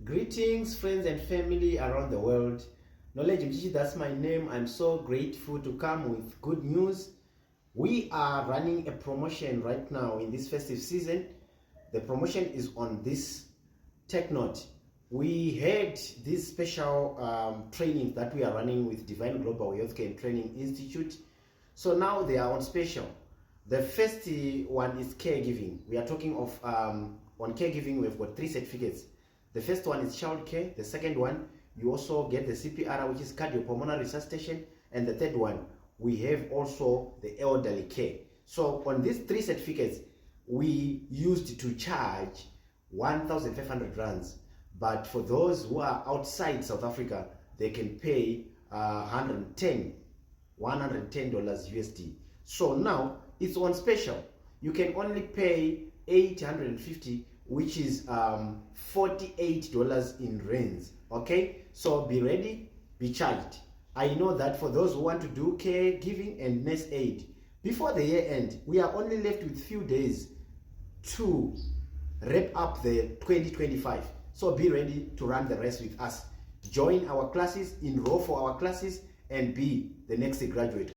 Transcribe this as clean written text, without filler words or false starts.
Greetings, friends and family around the world. Knowledge Mchichi, that's my name. I'm so grateful to come with good news. We are running a promotion right now in this festive season. The promotion is on this Tech Note. We had these special trainings that we are running with Divine Global Healthcare and Training Institute. So now they are on special. The first one is caregiving. We are talking of on caregiving, we've got 3 certificates. The first one is child care. The second one, you also get the CPR, which is cardiopulmonary resuscitation. And the third one, we have also the elderly care. So on these 3 certificates, we used to charge 1,500 rands. But for those who are outside South Africa, they can pay $110 USD. So now it's on special. You can only pay 850, which is $48 in rands. Okay, so be ready, be charged. I know that for those who want to do caregiving and nurse aid before the year end, we are only left with few days to wrap up the 2025. So be ready to run the rest with us. Join our classes, enroll for our classes, and be the next graduate.